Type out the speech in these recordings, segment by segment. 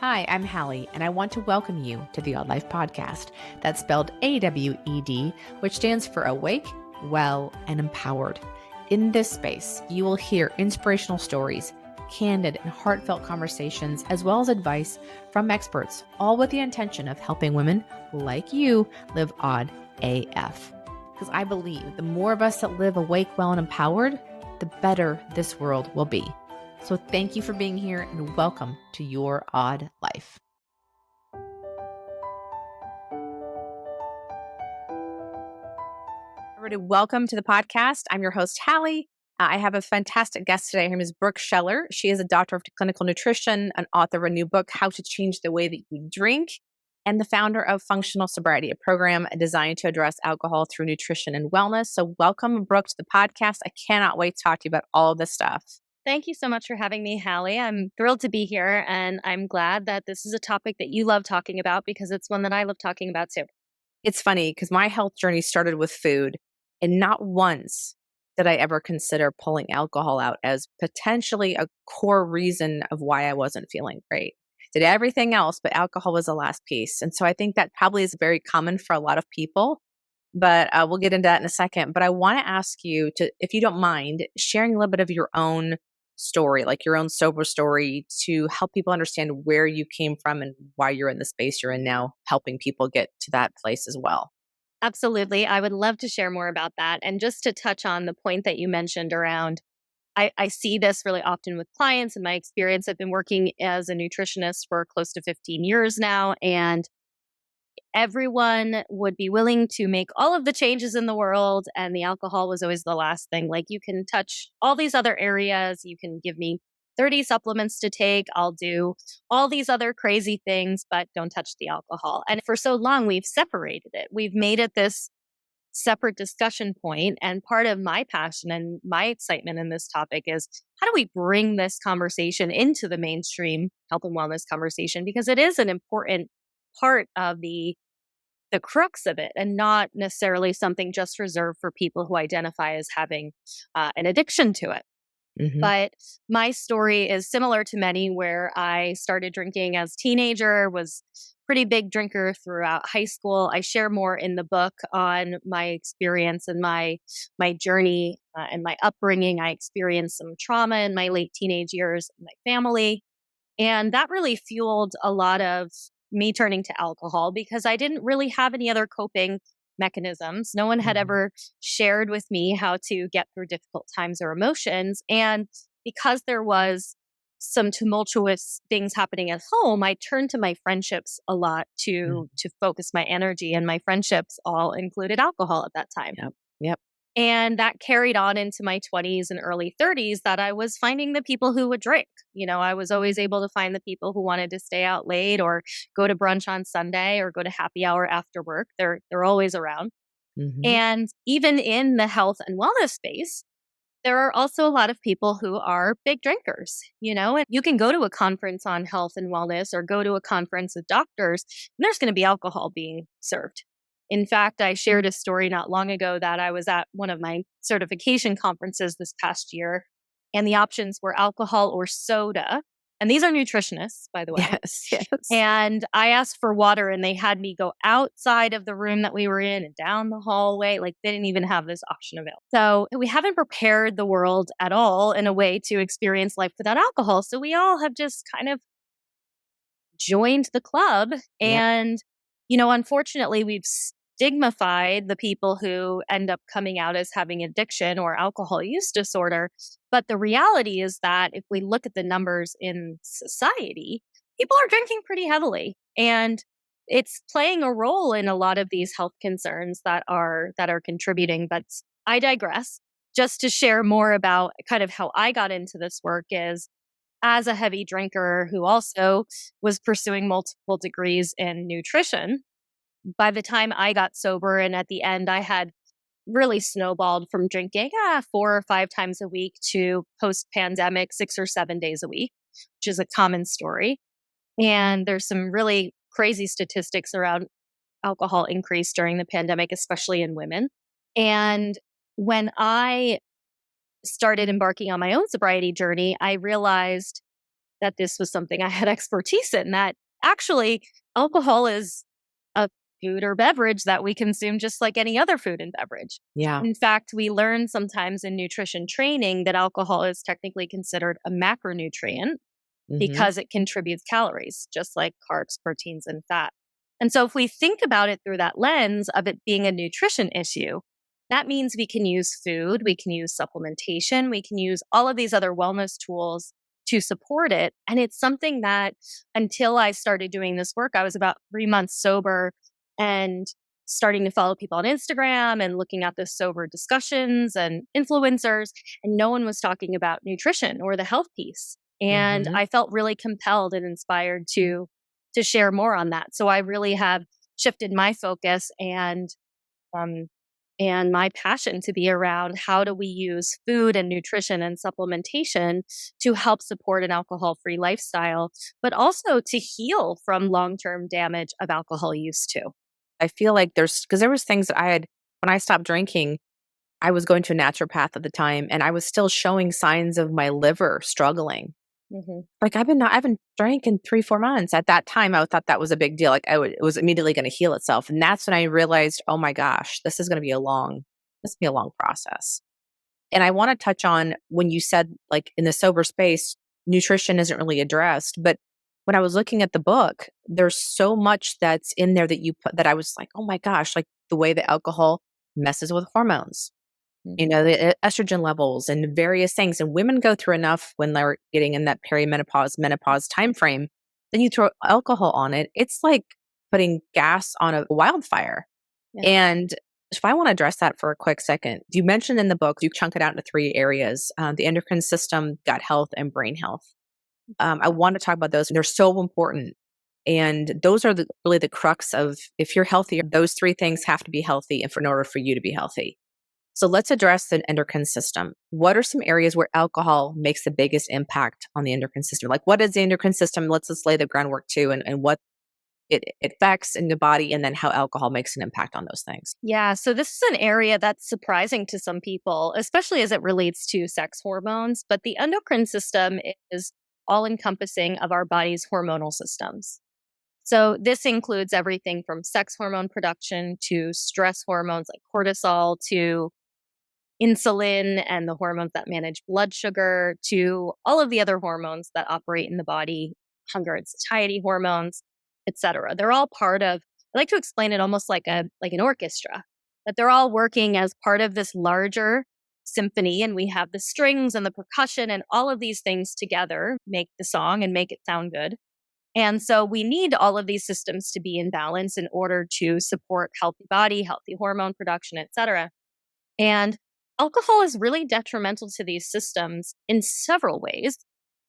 Hi, I'm Hallie, and I want to welcome you to the Odd Life Podcast. That's spelled AWED, which stands for Awake, Well, and Empowered. In this space, you will hear inspirational stories, candid and heartfelt conversations, as well as advice from experts, all with the intention of helping women like you live odd AF. Because I believe the more of us that live awake, well, and empowered, the better this world will be. So thank you for being here and welcome to your odd life. Everybody, welcome to the podcast. I'm your host, Hallie. I have a fantastic guest today. Her name is Brooke Scheller. She is a doctor of clinical nutrition, an author of a new book, How to Change the Way That You Drink, and the founder of Functional Sobriety, a program designed to address alcohol through nutrition and wellness. So welcome, Brooke, to the podcast. I cannot wait to talk to you about all of this stuff. Thank you so much for having me, Hallie. I'm thrilled to be here, and I'm glad that this is a topic that you love talking about because it's one that I love talking about too. It's funny because my health journey started with food, and not once did I ever consider pulling alcohol out as potentially a core reason of why I wasn't feeling great. Did everything else, but alcohol was the last piece. And so I think that probably is very common for a lot of people. But we'll get into that in a second. But I want to ask you to, if you don't mind, sharing a little bit of your own story, like your own sober story, to help people understand where you came from and why you're in the space you're in now, helping people get to that place as well. Absolutely. I would love to share more about that. And just to touch on the point that you mentioned around, I see this really often with clients in my experience. I've been working as a nutritionist for close to 15 years now, and everyone would be willing to make all of the changes in the world, and the alcohol was always the last thing. Like, you can touch all these other areas, you can give me 30 supplements to take, I'll do all these other crazy things, but don't touch the alcohol. And for so long, we've separated it. We've made it this separate discussion point. And part of my passion and my excitement in this topic is, how do we bring this conversation into the mainstream health and wellness conversation? Because it is an important part of the crux of it, and not necessarily something just reserved for people who identify as having an addiction to it. Mm-hmm. But my story is similar to many, where I started drinking as a teenager, was pretty big drinker throughout high school. I share more in the book on my experience and my journey and my upbringing. I experienced some trauma in my late teenage years in my family, and that really fueled a lot of me turning to alcohol because I didn't really have any other coping mechanisms. No one had ever shared with me how to get through difficult times or emotions. And because there was some tumultuous things happening at home, I turned to my friendships a lot to focus my energy. And my friendships all included alcohol at that time. Yep. And that carried on into my 20s and early 30s, that I was finding the people who would drink. You know, I was always able to find the people who wanted to stay out late or go to brunch on Sunday or go to happy hour after work. They're always around. Mm-hmm. And even in the health and wellness space, there are also a lot of people who are big drinkers, you know, and you can go to a conference on health and wellness or go to a conference with doctors, and there's going to be alcohol being served. In fact, I shared a story not long ago that I was at one of my certification conferences this past year, and the options were alcohol or soda. And these are nutritionists, by the way. Yes. And I asked for water, and they had me go outside of the room that we were in and down the hallway. Like, they didn't even have this option available. So we haven't prepared the world at all in a way to experience life without alcohol. So we all have just kind of joined the club. And, you know, unfortunately, we've stigmatized the people who end up coming out as having addiction or alcohol use disorder. But the reality is that if we look at the numbers in society, people are drinking pretty heavily, and it's playing a role in a lot of these health concerns that are contributing. But I digress. Just to share more about kind of how I got into this work is, as a heavy drinker who also was pursuing multiple degrees in nutrition, by the time I got sober, and at the end I had really snowballed from drinking 4 or 5 times a week to post-pandemic 6 or 7 days a week, which is a common story. And there's some really crazy statistics around alcohol increase during the pandemic, especially in women. And when I started embarking on my own sobriety journey, I realized that this was something I had expertise in, that actually alcohol is a food or beverage that we consume just like any other food and beverage. Yeah. In fact, we learn sometimes in nutrition training that alcohol is technically considered a macronutrient Hmm. because it contributes calories, just like carbs, proteins, and fat. And so, if we think about it through that lens of it being a nutrition issue, that means we can use food, we can use supplementation, we can use all of these other wellness tools to support it. And it's something that until I started doing this work, I was about 3 months sober and starting to follow people on Instagram and looking at the sober discussions and influencers, and no one was talking about nutrition or the health piece. And Hmm. I felt really compelled and inspired to share more on that. So I really have shifted my focus um, and my passion to be around how do we use food and nutrition and supplementation to help support an alcohol free lifestyle, but also to heal from long term damage of alcohol use too. I feel like because there was things that I had when I stopped drinking. I was going to a naturopath at the time, and I was still showing signs of my liver struggling. Hmm. Like, I haven't drank in 3, 4 months. At that time, I thought that was a big deal, like, it was immediately gonna heal itself, and that's when I realized, "Oh my gosh, this is gonna be a long process." And I wanna touch on when you said, like, in the sober space, nutrition isn't really addressed, but when I was looking at the book, there's so much that's in there that you put that I was like, "Oh my gosh," like, the way that alcohol messes with hormones, Hmm. the estrogen levels and various things. And women go through enough when they're getting in that perimenopause, menopause timeframe. Then you throw alcohol on it. It's like putting gas on a wildfire. Yeah. And if I want to address that for a quick second, you mentioned in the book, you chunk it out into three areas: the endocrine system, gut health, and brain health. I want to talk about those. They're so important. And those are really the crux of if you're healthy, those three things have to be healthy in order for you to be healthy. So let's address the endocrine system. What are some areas where alcohol makes the biggest impact on the endocrine system? Like, what is the endocrine system? Let's just lay the groundwork too, and what it affects in the body, and then how alcohol makes an impact on those things. Yeah, so this is an area that's surprising to some people, especially as it relates to sex hormones. But the endocrine system is all encompassing of our body's hormonal systems. So this includes everything from sex hormone production to stress hormones like cortisol to insulin and the hormones that manage blood sugar to all of the other hormones that operate in the body, hunger and satiety hormones, etc. They're all part of, I like to explain it almost like an orchestra, that they're all working as part of this larger symphony, and we have the strings and the percussion and all of these things together make the song and make it sound good. And so we need all of these systems to be in balance in order to support healthy body, healthy hormone production, etc. And alcohol is really detrimental to these systems in several ways.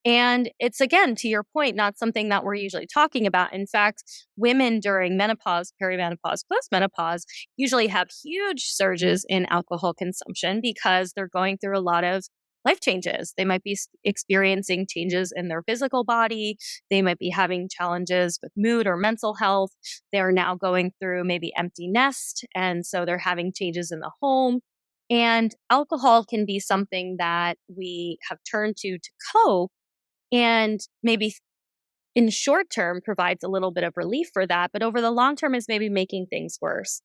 And it's, again, to your point, not something that we're usually talking about. In fact, women during menopause, perimenopause, postmenopause usually have huge surges in alcohol consumption because they're going through a lot of life changes. They might be experiencing changes in their physical body. They might be having challenges with mood or mental health. They're now going through maybe empty nest. And so they're having changes in the home. And alcohol can be something that we have turned to cope, and maybe in short term provides a little bit of relief for that, but over the long term is maybe making things worse.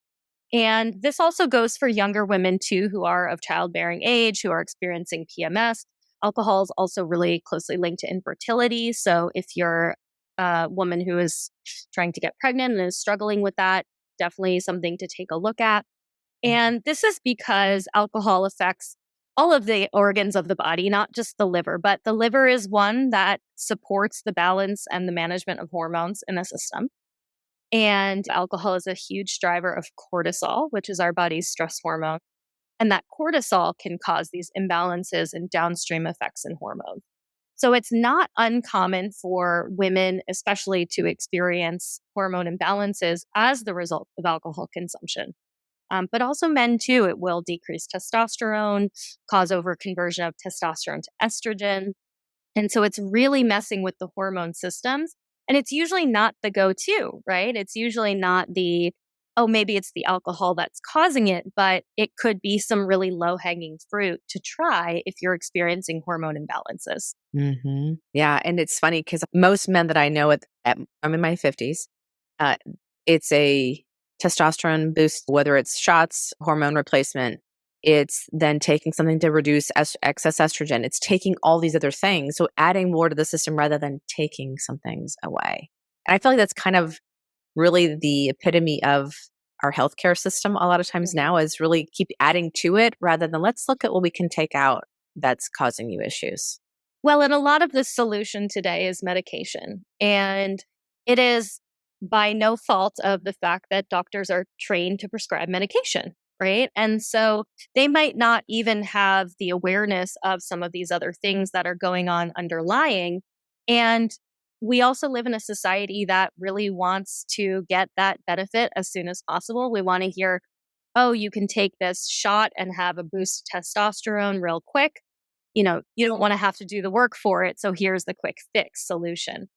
And this also goes for younger women too, who are of childbearing age, who are experiencing PMS. Alcohol is also really closely linked to infertility. So if you're a woman who is trying to get pregnant and is struggling with that, definitely something to take a look at. And this is because alcohol affects all of the organs of the body, not just the liver, but the liver is one that supports the balance and the management of hormones in the system. And alcohol is a huge driver of cortisol, which is our body's stress hormone. And that cortisol can cause these imbalances and downstream effects in hormones. So it's not uncommon for women, especially, to experience hormone imbalances as the result of alcohol consumption. But also men too. It will decrease testosterone, cause overconversion of testosterone to estrogen. And so it's really messing with the hormone systems. And it's usually not the go to, right? It's usually not the, oh, maybe it's the alcohol that's causing it, but it could be some really low hanging fruit to try if you're experiencing hormone imbalances. Yeah, and it's funny because most men that I know I'm in my 50s, uh, it's a testosterone boost, whether it's shots, hormone replacement, it's then taking something to reduce excess estrogen. It's taking all these other things. So adding more to the system rather than taking some things away. And I feel like that's kind of really the epitome of our healthcare system a lot of times Mhm. now is really keep adding to it rather than let's look at what we can take out that's causing you issues. Well, and a lot of the solution today is medication. And it is by no fault of the fact that doctors are trained to prescribe medication, right? And so they might not even have the awareness of some of these other things that are going on underlying. And we also live in a society that really wants to get that benefit as soon as possible. We want to hear, oh, you can take this shot and have a boost of testosterone real quick. You don't want to have to do the work for it. So here's the quick fix solution.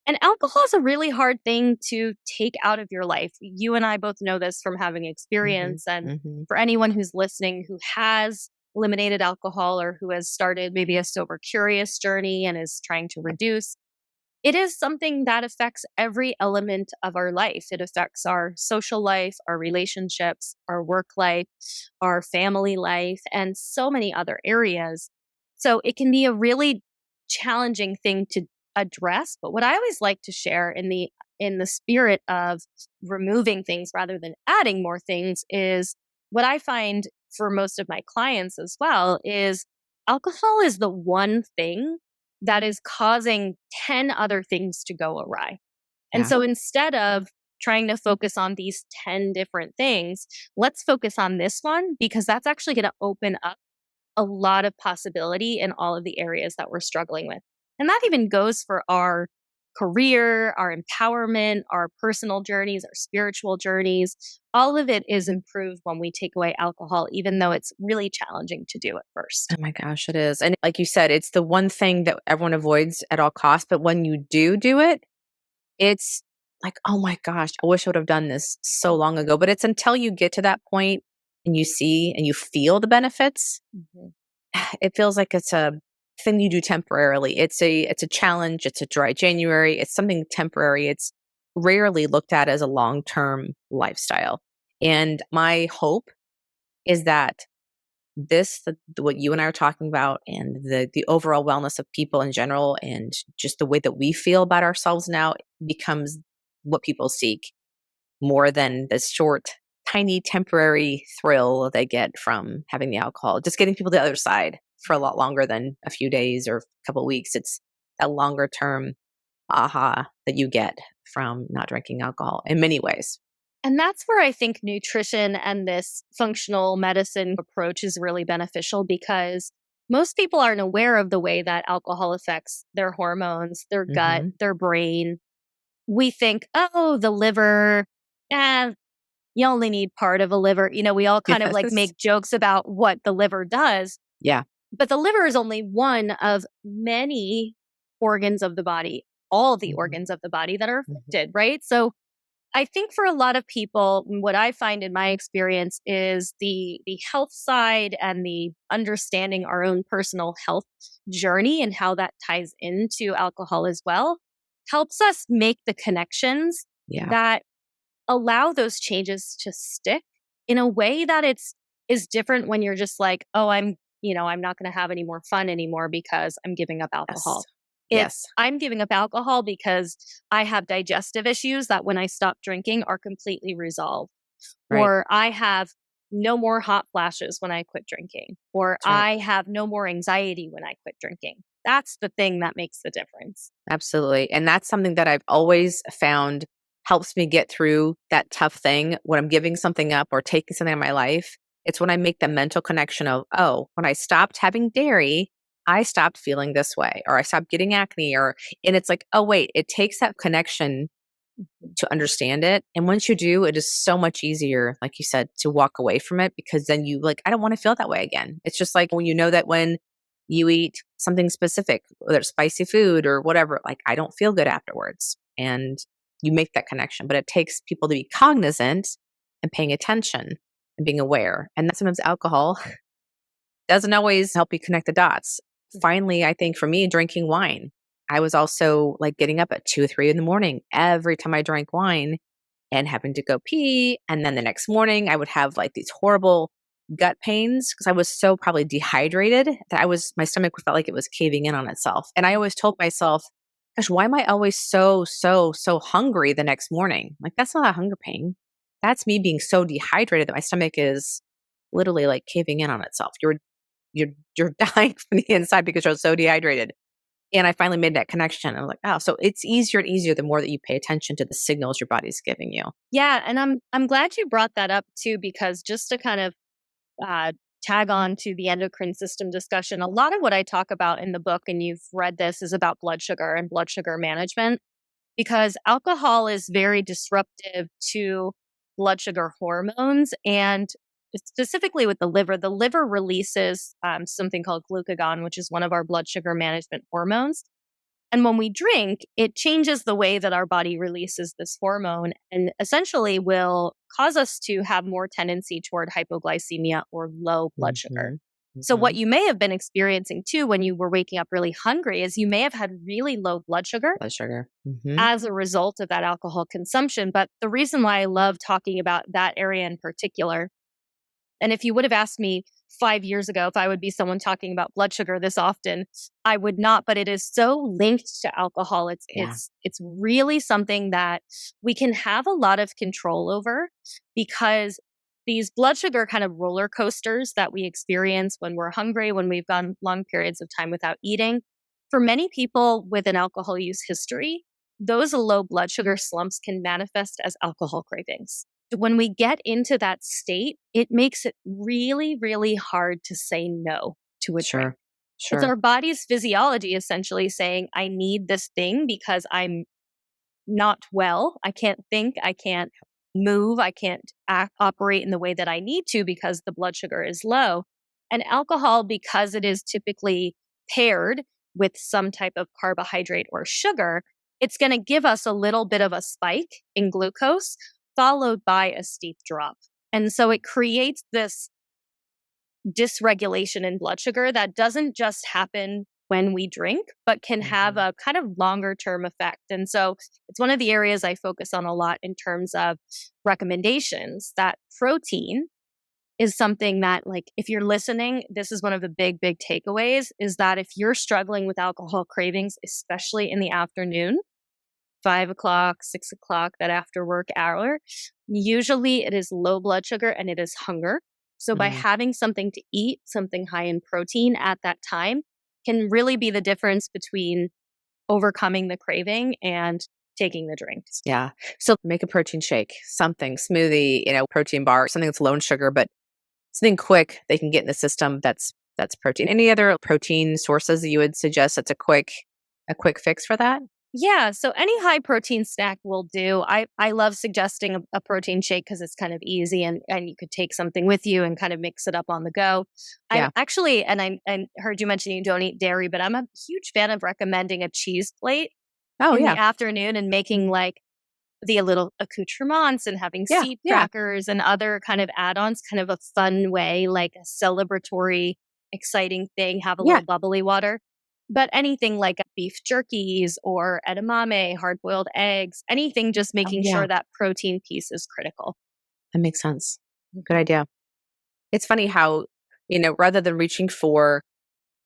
And alcohol is a really hard thing to take out of your life. You and I both know this from having Mhm, experience. And mhm. for anyone who's listening who has eliminated alcohol or who has started maybe a sober curious journey and is trying to reduce, it is something that affects every element of our life. It affects our social life, our relationships, our work life, our family life, and so many other areas. So it can be a really challenging thing to address. But what I always like to share in the spirit of removing things rather than adding more things is what I find for most of my clients as well is alcohol is the one thing that is causing 10 other things to go awry. And Yeah. so instead of trying to focus on these 10 different things, let's focus on this one because that's actually going to open up a lot of possibility in all of the areas that we're struggling with. And that even goes for our career, our empowerment, our personal journeys, our spiritual journeys. All of it is improved when we take away alcohol, even though it's really challenging to do at Oh first. my gosh, it is. And like you said, it's the one thing that everyone avoids at all costs, but when you do it, it's like, "Oh my gosh, I wish I would have done this so long ago." But it's until you get to that point and you see and you feel the benefits, Mhm. it feels like it's a thing you do temporarily. It's a challenge, it's a dry January, it's something temporary. It's rarely looked at as a long-term lifestyle. And my hope is that what you and I are talking about and the overall wellness of people in general and just the way that we feel about ourselves now becomes what people seek more than the short, tiny, temporary thrill they get from having the alcohol. Just getting people to the other side for a lot longer than a few days or a couple of weeks. It's that longer term aha that you get from not drinking alcohol in many ways. And that's where I think nutrition and this functional medicine approach is really beneficial because most people aren't aware of the way that alcohol affects their hormones, their gut, Hmm. their brain. We think, oh, the liver, eh, you only need part of a liver. We all kind of like Yes. make jokes about what the liver does, Yeah. but the liver is only one of many organs of the body, all the Hmm. organs of the body that are Hmm. affected, right? So I think for a lot of people, what I find in my experience is the health side and the understanding our own personal health journey and how that ties into alcohol as well helps us make the connections Yeah. that allow those changes to stick in a way that is different when you're just like, oh, I'm not going to have any more fun anymore because I'm giving up Yes. alcohol. Yes. It's I'm giving up alcohol because I have digestive issues that when I stop drinking are completely resolved, Right. or I have no more hot flashes when I quit drinking, or That's right. I have no more anxiety when I quit drinking. That's the thing that makes the difference. Absolutely. And that's something that I've always found helps me get through that tough thing when I'm giving something up or taking something out of my life. It's when I make the mental connection of, oh, when I stopped having dairy, I stopped feeling this way, or I stopped getting acne, and it's like, oh, wait, it takes that connection Mhm. to understand it. And once you do, it is so much easier, like you said, to walk away from it because then you like, I don't want to feel that way again. It's just like when you know that when you eat something specific, whether it's spicy food or whatever, like I don't feel good afterwards. And you make that connection. But it takes people to be cognizant and paying attention and being aware. And sometimes alcohol doesn't always help you connect the dots. Finally, I think for me, drinking wine, I was also like getting up at 2 or 3 in the morning every time I drank wine and having to go pee. And then the next morning, I would have like these horrible gut pains because I was so probably dehydrated that my stomach felt like it was caving in on itself. And I always told myself, gosh, why am I always so hungry the next morning? Like, that's not a hunger pain. That's me being so dehydrated that my stomach is literally like caving in on itself. You're you're dying from the inside because you're so dehydrated. And I finally made that connection. I was like, oh, so it's easier and easier the more that you pay attention to the signals your body's giving you. Yeah, and I'm glad you brought that up too, because just to kind of uh, tag on to the endocrine system discussion, a lot of what I talk about in the book, and you've read this, is about blood sugar and blood sugar management, because alcohol is very disruptive to blood sugar hormones, and specifically with the liver. The liver releases something called glucagon, which is one of our blood sugar management hormones. And when we drink, it changes the way that our body releases this hormone and essentially will cause us to have more tendency toward hypoglycemia or low blood sugar. Mhm. So, what Mhm. you may have been experiencing too when you were waking up really hungry is you may have had really low blood sugar Blood sugar. Mhm. as a result of that alcohol consumption. But the reason why I love talking about that area in particular, and if you would have asked me 5 years ago if I would be someone talking about blood sugar this often, I would not. But it is so linked to alcohol. It's Yeah, it's it's really something that we can have a lot of control over, because these blood sugar kind of roller coasters that we experience when we're hungry, when we've gone long periods of time without eating, for many people with an alcohol use history, those low blood sugar slumps can manifest as alcohol cravings. When we get into that state, it makes it really, really hard to say no to a drink. sure. It's Sure. our body's physiology essentially saying, I need this thing because I'm not well. I can't think. I can't move. I can't operate in the way that I need to because the blood sugar is low. And alcohol, because it is typically paired with some type of carbohydrate or sugar, it's going to give us a little bit of a spike in glucose, followed by a steep drop. And so it creates this dysregulation in blood sugar that doesn't just happen when we drink, but can have Mhm. a kind of longer term effect. And so it's one of the areas I focus on a lot in terms of recommendations, that protein is something that, like, if you're listening, this is one of the big takeaways, is that if you're struggling with alcohol cravings, especially in the afternoon, 5 o'clock, 6 o'clock, that after work hour, usually it is low blood sugar and it is hunger. So by Mm. having something to eat, something high in protein at that time, can really be the difference between overcoming the craving and taking the drink. Yeah. So make a protein shake, something, smoothie, protein bar, something that's low in sugar, but something quick they can get in the system that's protein. Any other protein sources that you would suggest that's a quick fix for that? Yeah, so any high protein snack will do. I love suggesting a protein shake because it's kind of easy, and you could take something with you and kind of mix it up on the go. I'm Yeah. actually, and I heard you mention you don't eat dairy, but I'm a huge fan of recommending a cheese plate Oh, in the yeah. afternoon and making like the little accoutrements and having Yeah, seed yeah, crackers and other kind of add-ons, kind of a fun way, like a celebratory, exciting thing, have a yeah. little bubbly water. But anything like beef jerkies or edamame, hard-boiled eggs, anything, just Oh, making yeah. sure that protein piece is critical. That makes sense. Good Mhm. idea. It's funny how, rather than reaching for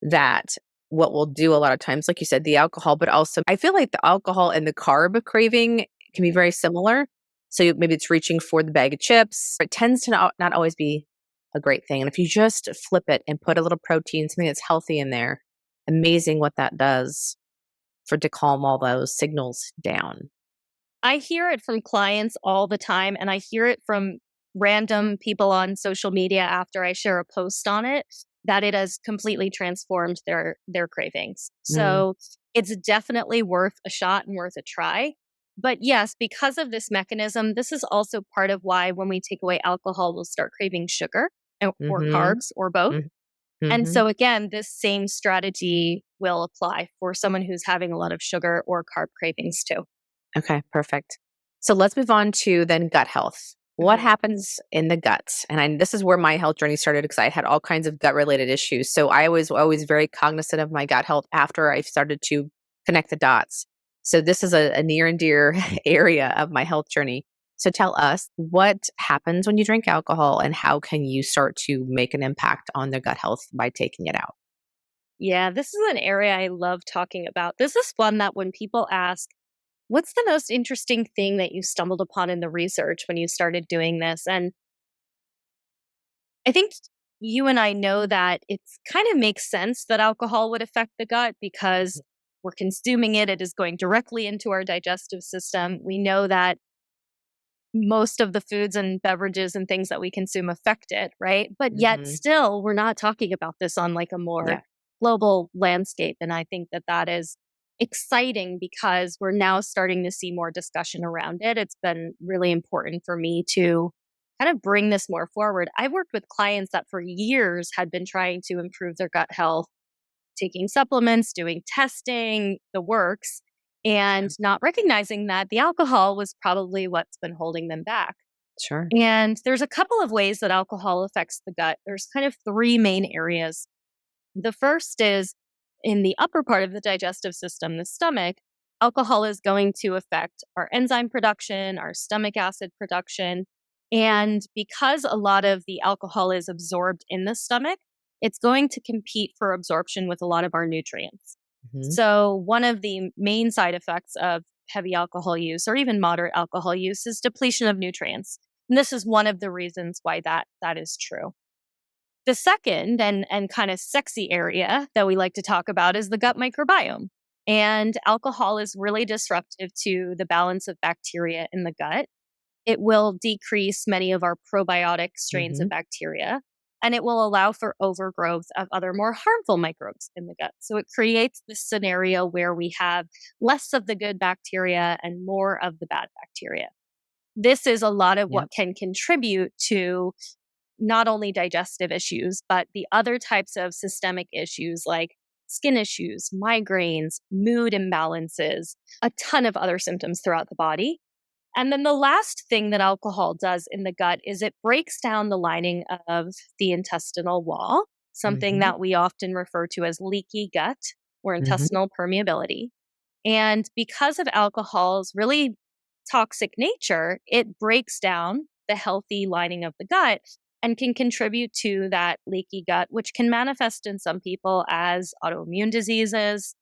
that, what we'll do a lot of times, like you said, the alcohol, but also I feel like the alcohol and the carb craving can be very similar. So maybe it's reaching for the bag of chips. It tends to not always be a great thing. And if you just flip it and put a little protein, something that's healthy in there, amazing what that does to calm all those signals down. I hear it from clients all the time, and I hear it from random people on social media after I share a post on it, that it has completely transformed their cravings. Mm, So it's definitely worth a shot and worth a try. But yes, because of this mechanism, this is also part of why when we take away alcohol, we'll start craving sugar or mhm, carbs or both. mm, And mhm. so again, this same strategy will apply for someone who's having a lot of sugar or carb cravings too. Okay, perfect. So let's move on to then gut health. what happens in the guts? And this is where my health journey started because I had all kinds of gut related issues. So I was always very cognizant of my gut health after I started to connect the dots. So this is a near and dear area of my health journey. So tell us what happens when you drink alcohol and how can you start to make an impact on their gut health by taking it out? Yeah, this is an area I love talking about. This is one that when people ask, what's the most interesting thing that you stumbled upon in the research when you started doing this? And I think you and I know that it kind of makes sense that alcohol would affect the gut because we're consuming it. It is going directly into our digestive system. We know that most of the foods and beverages and things that we consume affect it, right? But yet Mm-hmm. still, we're not talking about this on like a more Yeah, global landscape. And I think that that is exciting because we're now starting to see more discussion around it. It's been really important for me to kind of bring this more forward. I've worked with clients that for years had been trying to improve their gut health, taking supplements, doing testing, the works, and not recognizing that the alcohol was probably what's been holding them back. sure. And there's a couple of ways that alcohol affects the gut. There's kind of three main areas. The first is in the upper part of the digestive system, the stomach. Alcohol is going to affect our enzyme production, our stomach acid production. And because a lot of the alcohol is absorbed in the stomach, it's going to compete for absorption with a lot of our nutrients. Hmm. So, one of the main side effects of heavy alcohol use or even moderate alcohol use is depletion of nutrients. And this is one of the reasons why that is true. The second and kind of sexy area that we like to talk about is the gut microbiome. And alcohol is really disruptive to the balance of bacteria in the gut. It will decrease many of our probiotic strains Hmm. of bacteria, and it will allow for overgrowth of other more harmful microbes in the gut. So it creates this scenario where we have less of the good bacteria and more of the bad bacteria. This is a lot of Yeah. what can contribute to not only digestive issues, but the other types of systemic issues like skin issues, migraines, mood imbalances, a ton of other symptoms throughout the body. And then the last thing that alcohol does in the gut is it breaks down the lining of the intestinal wall, something Hmm. that we often refer to as leaky gut or Hmm. intestinal permeability. And because of alcohol's really toxic nature, it breaks down the healthy lining of the gut and can contribute to that leaky gut, which can manifest in some people as autoimmune diseases,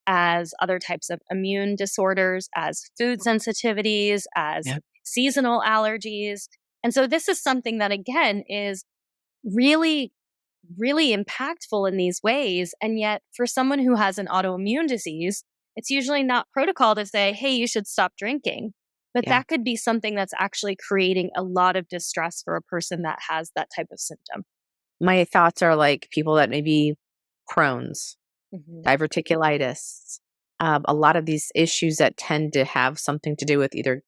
as other types of immune disorders, as food sensitivities, as Yeah. seasonal allergies. And so, this is something that, again, is really, really impactful in these ways. And yet, for someone who has an autoimmune disease, it's usually not protocol to say, hey, you should stop drinking. But Yeah. that could be something that's actually creating a lot of distress for a person that has that type of symptom. My thoughts are like people that maybe Crohn's, Mhm. diverticulitis, a lot of these issues that tend to have something to do with either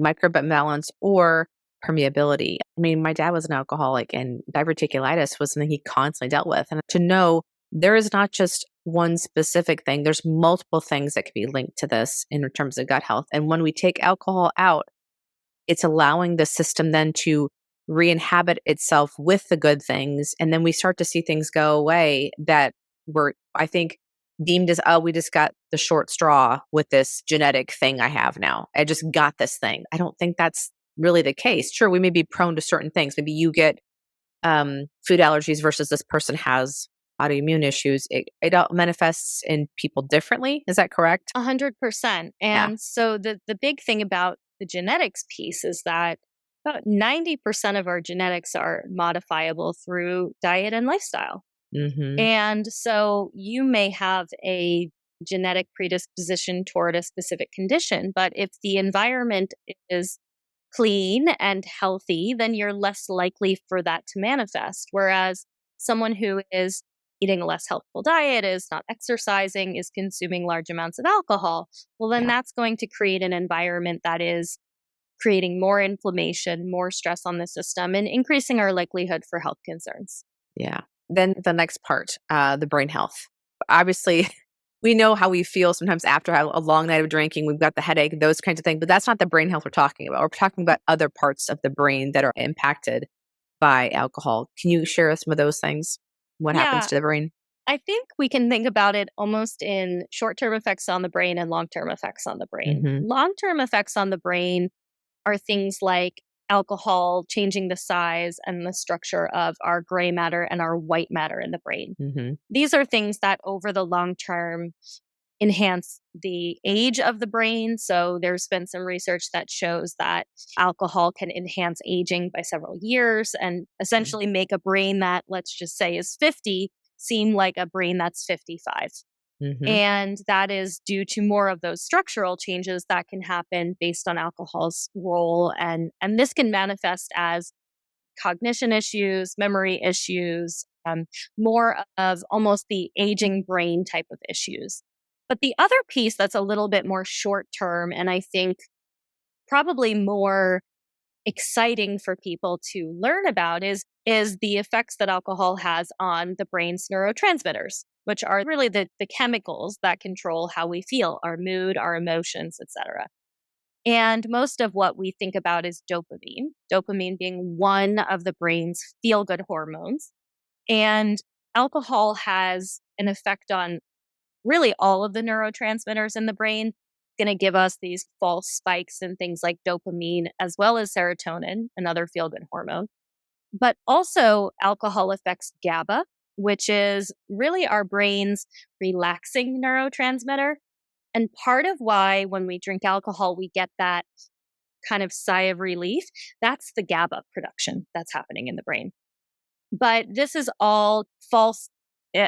microbiome balance or permeability. I mean, my dad was an alcoholic and diverticulitis was something he constantly dealt with. And to know there is not just one specific thing, there's multiple things that could be linked to this in terms of gut health. And when we take alcohol out, it's allowing the system then to re-inhabit itself with the good things. And then we start to see things go away that were, I think, deemed as, oh, we just got the short straw with this genetic thing I have now. I just got this thing. I don't think that's really the case. Sure, we may be prone to certain things. Maybe you get food allergies versus this person has autoimmune issues. It all manifests in people differently. Is that correct? 100%. Yeah. And so the big thing about the genetics piece is that about 90% of our genetics are modifiable through diet and lifestyle. Hmm. And so you may have a genetic predisposition toward a specific condition, but if the environment is clean and healthy, then you're less likely for that to manifest. Whereas someone who is eating a less healthful diet, is not exercising, is consuming large amounts of alcohol, well, then Yeah. that's going to create an environment that is creating more inflammation, more stress on the system, and increasing our likelihood for health concerns. Yeah. Then the next part, the brain health. Obviously, we know how we feel sometimes after a long night of drinking. We've got the headache, those kinds of things, but that's not the brain health we're talking about. We're talking about other parts of the brain that are impacted by alcohol. Can you share some of those things? What happens Yeah, to the brain? I think we can think about it almost in short term effects on the brain and long term effects on the brain. Mhm, Long term effects on the brain are things like alcohol changing the size and the structure of our gray matter and our white matter in the brain. mhm, These are things that over the long term enhance the age of the brain. So there's been some research that shows that alcohol can enhance aging by several years and mm, essentially make a brain that, let's just say, is 50 seem like a brain that's 55. mhm, And that is due to more of those structural changes that can happen based on alcohol's role. And this can manifest as cognition issues, memory issues, more of almost the aging brain type of issues. But the other piece that's a little bit more short term, and I think probably more exciting for people to learn about is the effects that alcohol has on the brain's neurotransmitters, which are really the chemicals that control how we feel, our mood, our emotions, etc. And most of what we think about is dopamine being one of the brain's feel good hormones. And alcohol has an effect on really all of the neurotransmitters in the brain. Going to give us these false spikes in things like dopamine as well as serotonin, another feel good hormone. But also, alcohol affects GABA, which is really our brain's relaxing neurotransmitter. And part of why when we drink alcohol, we get that kind of sigh of relief, that's the GABA production that's happening in the brain. But this is all false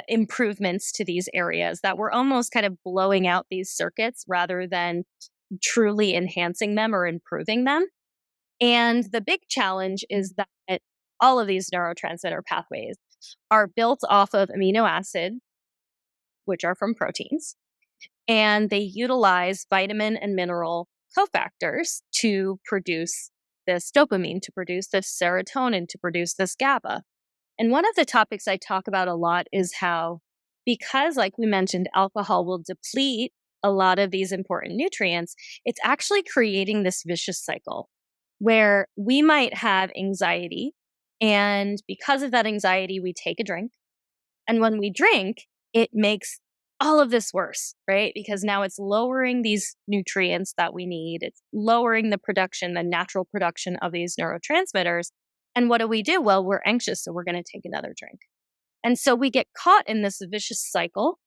improvements to these areas that we're almost kind of blowing out these circuits rather than truly enhancing them or improving them. And the big challenge is that all of these neurotransmitter pathways are built off of amino acid, which are from proteins, and they utilize vitamin and mineral cofactors to produce this dopamine, to produce this serotonin, to produce this GABA. And one of the topics I talk about a lot is how, because, like we mentioned, alcohol will deplete a lot of these important nutrients, it's actually creating this vicious cycle where we might have anxiety. And because of that anxiety, we take a drink. And when we drink, it makes all of this worse, right? Because now it's lowering these nutrients that we need. It's lowering the production, the natural production of these neurotransmitters. And what do? Well, we're anxious, so we're going to take another drink. And so we get caught in this vicious cycle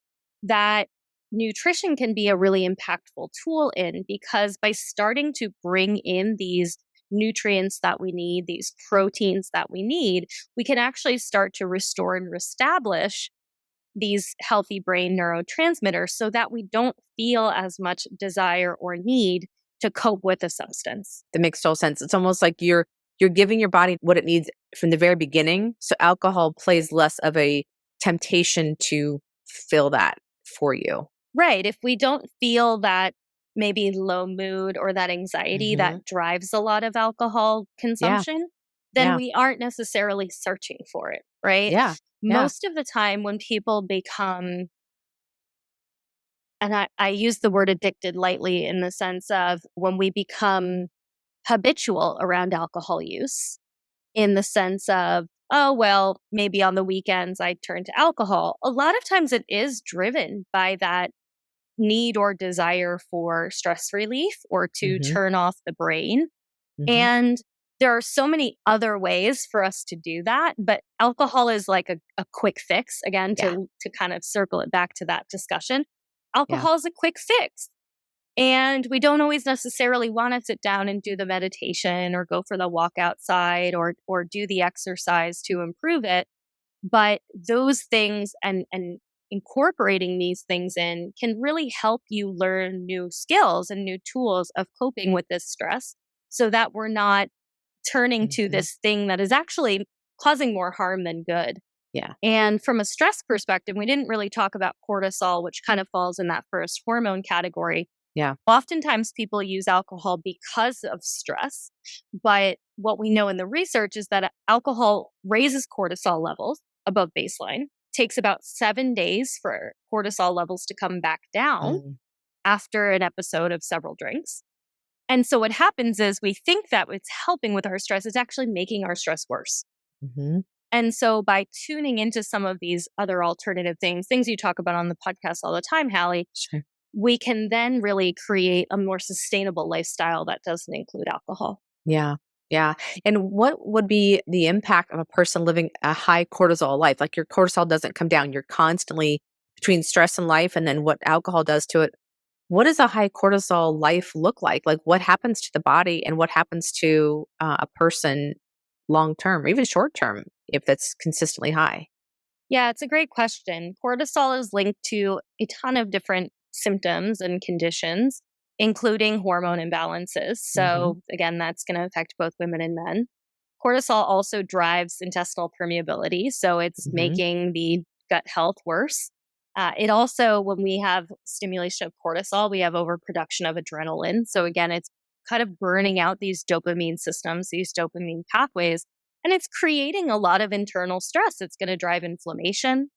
that nutrition can be a really impactful tool in, because by starting to bring in these nutrients that we need, these proteins that we need, we can actually start to restore and reestablish these healthy brain neurotransmitters so that we don't feel as much desire or need to cope with a substance. that makes total sense. It's almost like you're giving your body what it needs from the very beginning, so alcohol plays less of a temptation to fill that for you. Right. If we don't feel that maybe low mood or that anxiety Mhm. that drives a lot of alcohol Yeah, consumption, then yeah, we aren't necessarily searching for it. Right. yeah, yeah. Most of the time, when people become, and I use the word addicted lightly in the sense of when we become habitual around alcohol use, in the sense of, oh, well, maybe on the weekends I turn to alcohol. A lot of times it is driven by that need or desire for stress relief or to Mhm, turn off the brain. mhm. And there are so many other ways for us to do that, but alcohol is like a quick fix. Again, Yeah, to kind of circle it back to that discussion, yeah. alcohol is a quick fix. And we don't always necessarily want to sit down and do the meditation or go for the walk outside or do the exercise to improve it. But those things and incorporating these things in can really help you learn new skills and new tools of coping with this stress so that we're not turning to Mhm. this thing that is actually causing more harm than good. Yeah, And from a stress perspective, we didn't really talk about cortisol, which kind of falls in that first hormone category. yeah. Oftentimes, people use alcohol because of stress. But what we know in the research is that alcohol raises cortisol levels above baseline. takes about 7 days for cortisol levels to come back down Mm, after an episode of several drinks. And so what happens is we think that it's helping with our stress. It's actually making our stress worse. mhm. And so by tuning into some of these other alternative things you talk about on the podcast all the time, Hallie, Sure. we can then really create a more sustainable lifestyle that doesn't include alcohol. Yeah. Yeah. And what would be the impact of a person living a high cortisol life? Like your cortisol doesn't come down. You're constantly between stress and life and then what alcohol does to it. What does a high cortisol life look like? Like what happens to the body and what happens to a person long term or even short term if that's consistently high? Yeah, it's a great question. Cortisol is linked to a ton of different symptoms and conditions, including hormone imbalances. Hmm. So, again, that's going to affect both women and men. Cortisol also drives intestinal permeability. So, it's Hmm. making the gut health worse. It also, when we have stimulation of cortisol, we have overproduction of adrenaline. So, again, it's kind of burning out these dopamine systems, these dopamine pathways, and it's creating a lot of internal stress. It's going to drive inflammation.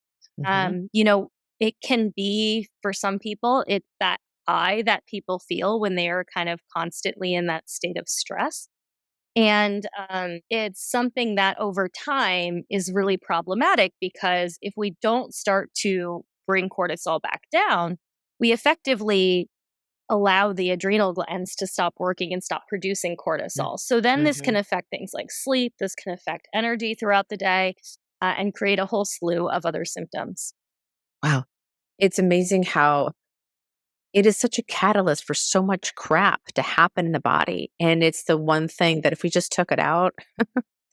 Hmm. It can be for some people, it's that high that people feel when they are kind of constantly in that state of stress. And it's something that over time is really problematic because if we don't start to bring cortisol back down, we effectively allow the adrenal glands to stop working and stop producing cortisol. So then this Hmm. can affect things like sleep, this can affect energy throughout the day, and create a whole slew of other symptoms. Wow. It's amazing how it is such a catalyst for so much crap to happen in the body. And it's the one thing that if we just took it out,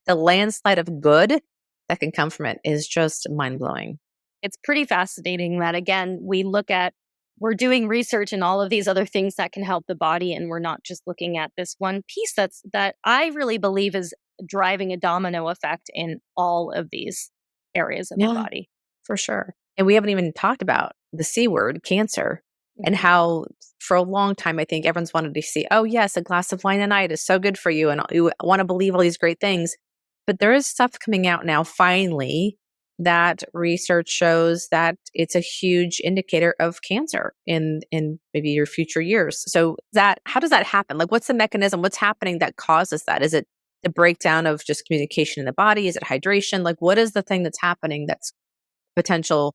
the landslide of good that can come from it is just mind blowing. It's pretty fascinating that, again, we're doing research and all of these other things that can help the body. And we're not just looking at this one piece that I really believe is driving a domino effect in all of these areas of the Yeah, body. for sure. And we haven't even talked about the C word, cancer, and Mhm. how for a long time I think everyone's wanted to see, oh, yes, a glass of wine a night is so good for you. And you want to believe all these great things. But there is stuff coming out now, finally, that research shows that it's a huge indicator of cancer in maybe your future years. So that how does that happen? Like what's the mechanism? What's happening that causes that? Is it the breakdown of just communication in the body? Is it hydration? Like what is the thing that's happening that's potential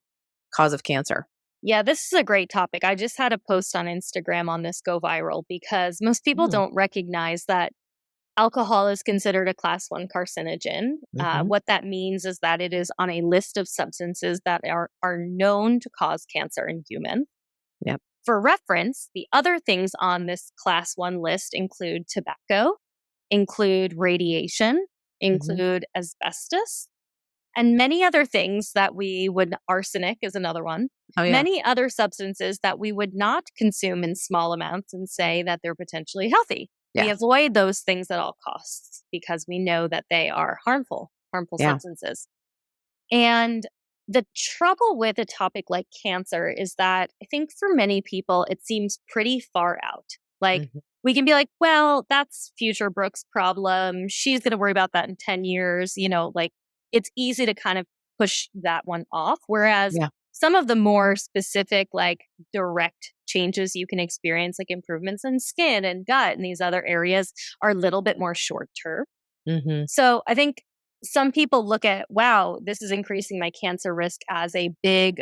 cause of cancer? Yeah, this is a great topic. I just had a post on Instagram on this go viral because most people Mm, don't recognize that alcohol is considered a class one carcinogen. mhm. What that means is that it is on a list of substances that are known to cause cancer in humans. Yep. For reference, the other things on this class one list include tobacco, include radiation, Mhm. include asbestos, and many other things that arsenic is another one, Oh, yeah. many other substances that we would not consume in small amounts and say that they're potentially healthy. We Yes. avoid those things at all costs because we know that they are harmful Yeah. substances. And the trouble with a topic like cancer is that I think for many people, it seems pretty far out. Like, Mhm. we can be like, well, that's future Brooke's problem. She's going to worry about that in 10 years. Like it's easy to kind of push that one off. Whereas Yeah. some of the more specific, like direct changes you can experience, like improvements in skin and gut and these other areas, are a little bit more short term. Mhm. So I think some people look at, wow, this is increasing my cancer risk as a big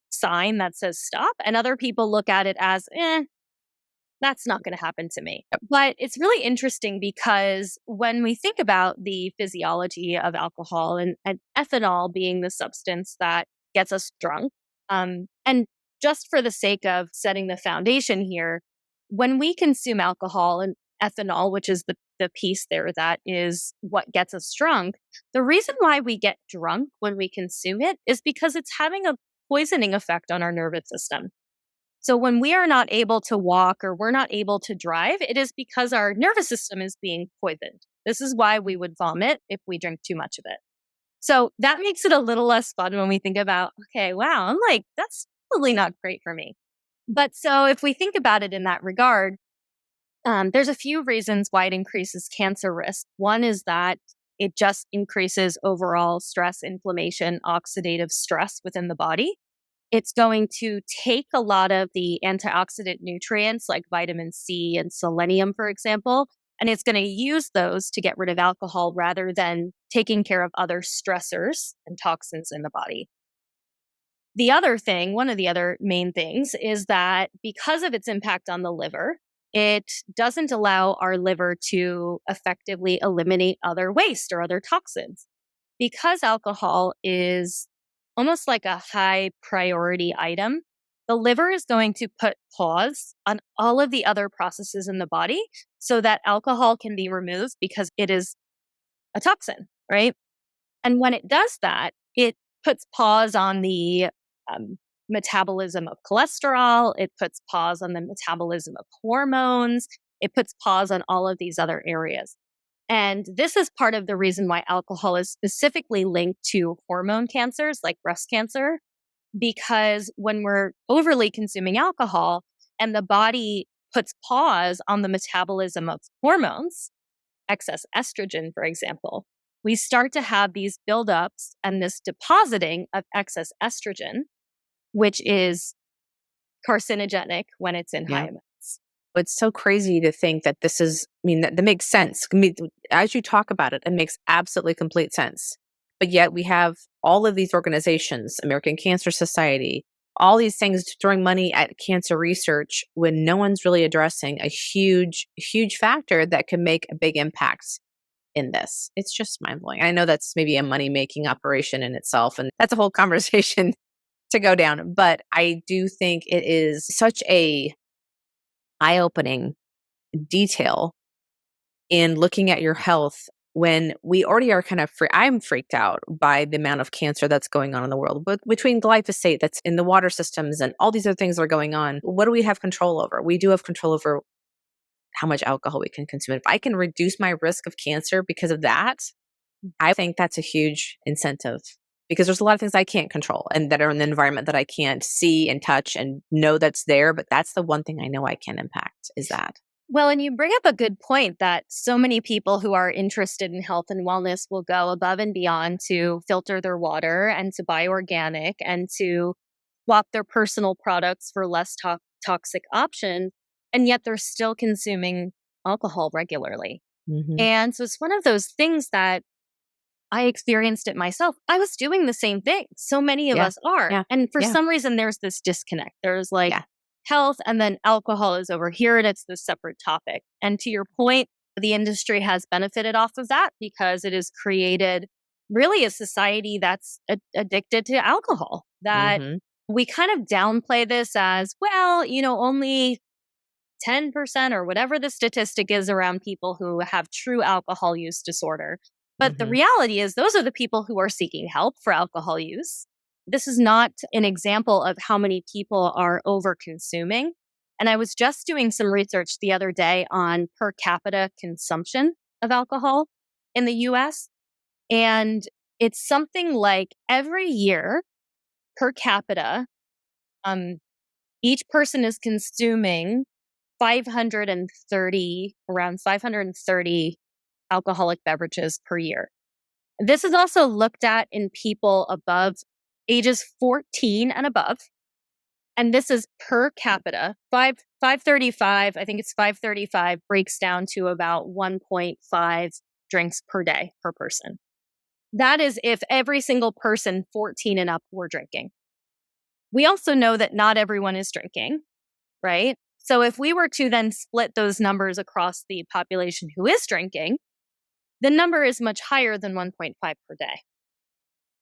sign that says stop. And other people look at it as, that's not going to happen to me. Yep. But it's really interesting because when we think about the physiology of alcohol and ethanol being the substance that gets us drunk, and just for the sake of setting the foundation here, when we consume alcohol and ethanol, which is the piece there that is what gets us drunk, the reason why we get drunk when we consume it is because it's having a poisoning effect on our nervous system. So when we are not able to walk or we're not able to drive, it is because our nervous system is being poisoned. This is why we would vomit if we drink too much of it. So that makes it a little less fun when we think about, okay, wow, I'm like, that's probably not great for me. But so if we think about it in that regard, there's a few reasons why it increases cancer risk. One is that it just increases overall stress, inflammation, oxidative stress within the body. It's going to take a lot of the antioxidant nutrients like vitamin C and selenium, for example, and it's going to use those to get rid of alcohol rather than taking care of other stressors and toxins in the body. The other thing, one of the other main things, is that because of its impact on the liver, it doesn't allow our liver to effectively eliminate other waste or other toxins. Because alcohol is almost like a high priority item, the liver is going to put pause on all of the other processes in the body so that alcohol can be removed because it is a toxin, right? And when it does that, it puts pause on the metabolism of cholesterol, it puts pause on the metabolism of hormones, it puts pause on all of these other areas. And this is part of the reason why alcohol is specifically linked to hormone cancers like breast cancer, because when we're overly consuming alcohol and the body puts pause on the metabolism of hormones, excess estrogen, for example, we start to have these buildups and this depositing of excess estrogen, which is carcinogenic when it's in high Yeah. amounts. It's so crazy to think that this is, I mean, that makes sense. I mean, as you talk about it, it makes absolutely complete sense. But yet we have all of these organizations, American Cancer Society, all these things throwing money at cancer research when no one's really addressing a huge, huge factor that can make a big impact in this. It's just mind blowing. I know that's maybe a money making operation in itself, and that's a whole conversation to go down. But I do think it is such a eye opening detail in looking at your health when we already are kind of I'm freaked out by the amount of cancer that's going on in the world, but between glyphosate that's in the water systems and all these other things that are going on, what do we have control over? We do have control over how much alcohol we can consume. If I can reduce my risk of cancer because of that, I think that's a huge incentive because there's a lot of things I can't control and that are in the environment that I can't see and touch and know that's there. But that's the one thing I know I can impact is that. Well, and you bring up a good point that so many people who are interested in health and wellness will go above and beyond to filter their water and to buy organic and to swap their personal products for less toxic options. And yet they're still consuming alcohol regularly. Hmm. And so it's one of those things that I experienced it myself. I was doing the same thing. So many of Yeah. us are. Yeah. And for Yeah. some reason, there's this disconnect. There's like Yeah. health, and then alcohol is over here, and it's this separate topic. And to your point, the industry has benefited off of that because it has created really a society that's addicted to alcohol. That Hmm. we kind of downplay this as, well, only 10% or whatever the statistic is around people who have true alcohol use disorder. But the Hmm. reality is, those are the people who are seeking help for alcohol use. This is not an example of how many people are over consuming. And I was just doing some research the other day on per capita consumption of alcohol in the US. And it's something like every year per capita, um, each person is consuming 530 alcoholic beverages per year. This is also looked at in people above ages 14 and above. And this is per capita. 535, I think it's 535 breaks down to about 1.5 drinks per day per person. That is if every single person 14 and up were drinking. We also know that not everyone is drinking, right? So if we were to then split those numbers across the population who is drinking, the number is much higher than 1.5 per day.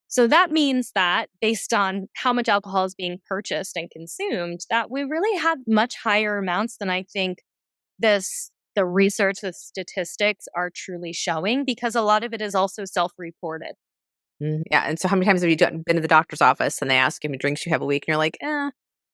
So that means that based on how much alcohol is being purchased and consumed, that we really have much higher amounts than I think the research, the statistics are truly showing, because a lot of it is also self-reported. Yeah. And so, how many times have you been to the doctor's office and they ask you how many drinks you have a week, and you're like,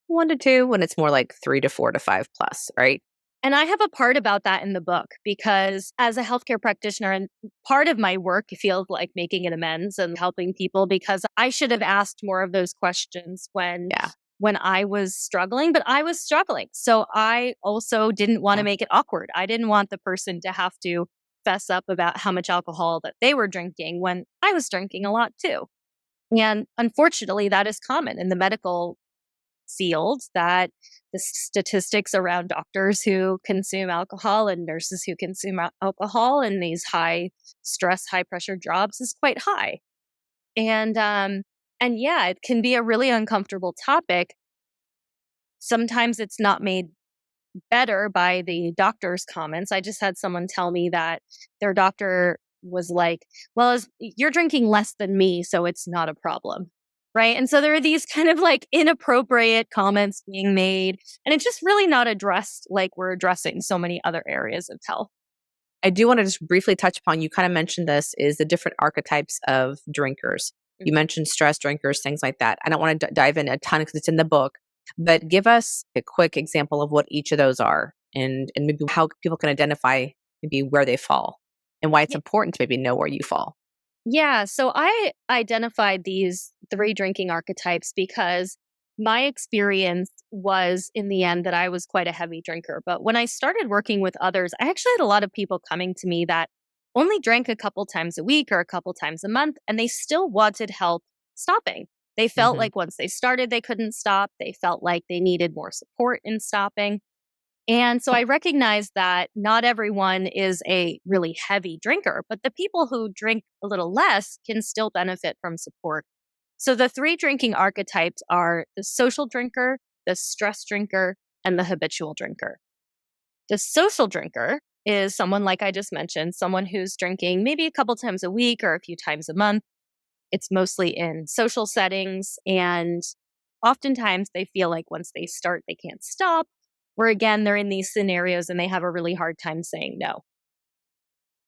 1 to 2, when it's more like 3 to 4 to 5 plus, right? And I have a part about that in the book because as a healthcare practitioner, and part of my work feels like making an amends and helping people, because I should have asked more of those questions Yeah. when I was struggling, but I was struggling. So I also didn't want to Yeah. make it awkward. I didn't want the person to have to fess up about how much alcohol that they were drinking when I was drinking a lot too. And unfortunately, that is common in the medical field, that the statistics around doctors who consume alcohol and nurses who consume alcohol in these high stress, high pressure jobs is quite high. And yeah, it can be a really uncomfortable topic. Sometimes it's not made better by the doctor's comments. I just had someone tell me that their doctor was like, well, you're drinking less than me, so it's not a problem. Right. And so there are these kind of like inappropriate comments being made, and it's just really not addressed like we're addressing so many other areas of health. I do want to just briefly touch upon, you kind of mentioned this, is the different archetypes of drinkers. You Mhm. mentioned stress drinkers, things like that. I don't want to dive in a ton because it's in the book, but give us a quick example of what each of those are, and maybe how people can identify maybe where they fall and why it's important to maybe know where you fall. Yeah, so I identified these three drinking archetypes because my experience was in the end that I was quite a heavy drinker. But when I started working with others, I actually had a lot of people coming to me that only drank a couple times a week or a couple times a month, and they still wanted help stopping. They felt Hmm. like once they started, they couldn't stop. They felt like they needed more support in stopping. And so I recognize that not everyone is a really heavy drinker, but the people who drink a little less can still benefit from support. So the three drinking archetypes are the social drinker, the stress drinker, and the habitual drinker. The social drinker is someone, like I just mentioned, someone who's drinking maybe a couple times a week or a few times a month. It's mostly in social settings, and oftentimes they feel like once they start, they can't stop. Where again, they're in these scenarios and they have a really hard time saying no.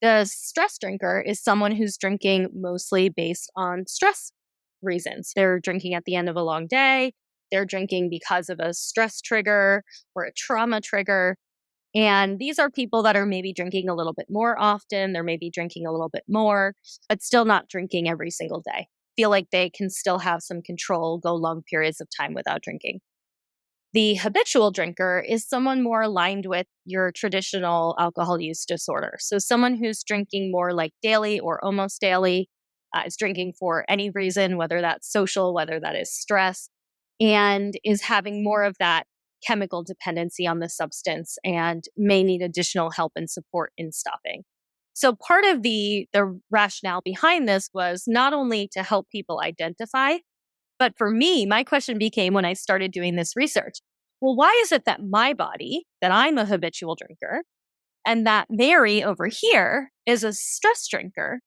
The stress drinker is someone who's drinking mostly based on stress reasons. They're drinking at the end of a long day, they're drinking because of a stress trigger or a trauma trigger. And these are people that are maybe drinking a little bit more often. They're maybe drinking a little bit more, but still not drinking every single day. Feel like they can still have some control, go long periods of time without drinking. The habitual drinker is someone more aligned with your traditional alcohol use disorder. So, someone who's drinking more like daily or almost daily, is drinking for any reason, whether that's social, whether that is stress, and is having more of that chemical dependency on the substance and may need additional help and support in stopping. So part of the rationale behind this was not only to help people identify, but for me, my question became when I started doing this research, well, why is it that my body, that I'm a habitual drinker, and that Mary over here is a stress drinker,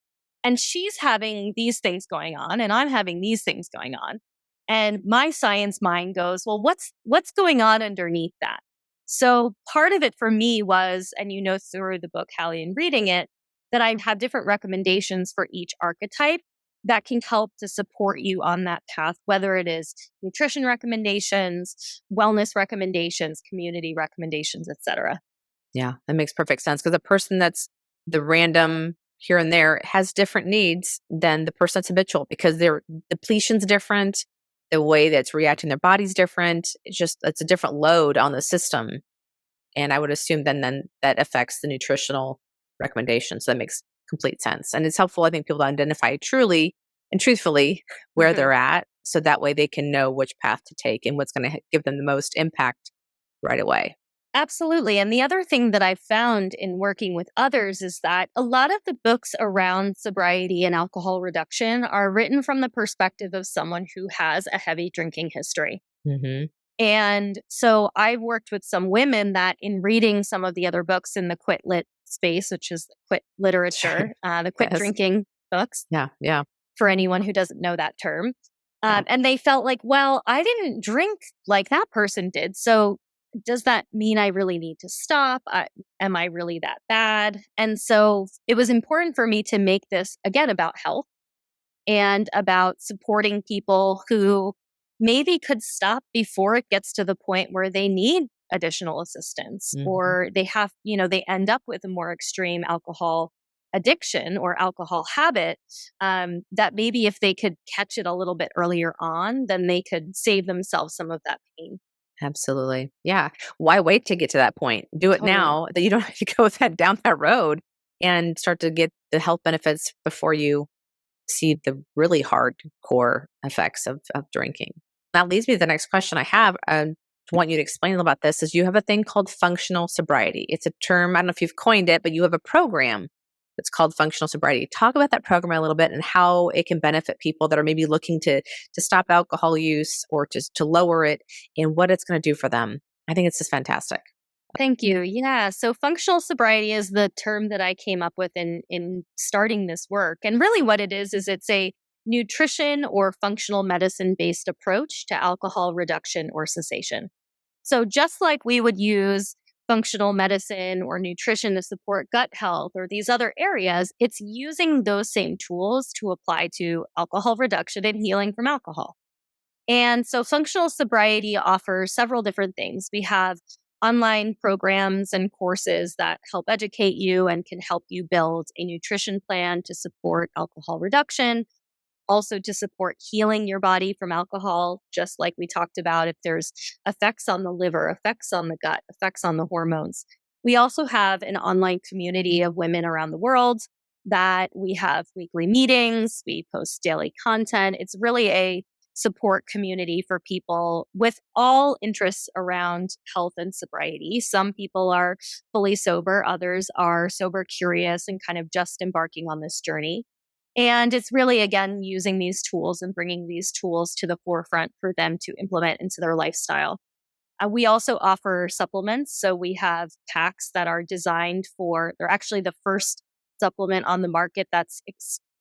and she's having these things going on and I'm having these things going on. And my science mind goes, well, what's going on underneath that? So part of it for me was, and you know through the book Hallie and reading it, that I have different recommendations for each archetype that can help to support you on that path, whether it is nutrition recommendations, wellness recommendations, community recommendations, etc. Yeah, that makes perfect sense because a person that's the random here and there has different needs than the person that's habitual because their depletion's different, the way that's reacting their body's different. It's a different load on the system. And I would assume then that affects the nutritional recommendations. So that makes complete sense. And it's helpful, I think, people to identify truly and truthfully where Mhm. they're at. So that way they can know which path to take and what's going to give them the most impact right away. Absolutely. And the other thing that I've found in working with others is that a lot of the books around sobriety and alcohol reduction are written from the perspective of someone who has a heavy drinking history. Hmm. And so I've worked with some women that in reading some of the other books in the quit lit space, which is the quit literature, the quit Yes. drinking books, Yeah. Yeah. for anyone who doesn't know that term. Yeah. And they felt like, well, I didn't drink like that person did. So does that mean I really need to stop? Am I really that bad? And so it was important for me to make this again about health and about supporting people who maybe could stop before it gets to the point where they need additional assistance, Hmm. or they have, they end up with a more extreme alcohol addiction or alcohol habit, that maybe if they could catch it a little bit earlier on, then they could save themselves some of that pain. Absolutely. Yeah. Why wait to get to that point? Do it Totally. now that you don't have to go down that road. and start to get the health benefits before you see the really hardcore effects of drinking. That leads me to the next question I have. Want you to explain about this is you have a thing called functional sobriety. It's a term, I don't know if you've coined it, but you have a program that's called functional sobriety. Talk about that program a little bit and how it can benefit people that are maybe looking to stop alcohol use or to lower it and what it's going to do for them. I think it's just fantastic. Thank you. Yeah. So functional sobriety is the term that I came up with in starting this work. And really what it is it's a nutrition or functional medicine based approach to alcohol reduction or cessation. So just like we would use functional medicine or nutrition to support gut health or these other areas, it's using those same tools to apply to alcohol reduction and healing from alcohol. And so functional sobriety offers several different things. We have online programs and courses that help educate you and can help you build a nutrition plan to support alcohol reduction, also to support healing your body from alcohol, just like we talked about if there's effects on the liver, effects on the gut, effects on the hormones. We also have an online community of women around the world that we have weekly meetings, we post daily content. It's really a support community for people with all interests around health and sobriety. Some people are fully sober, others are sober curious and kind of just embarking on this journey. And it's really, again, using these tools and bringing these tools to the forefront for them to implement into their lifestyle. We also offer supplements. So we have packs that are designed for, they're actually the first supplement on the market that's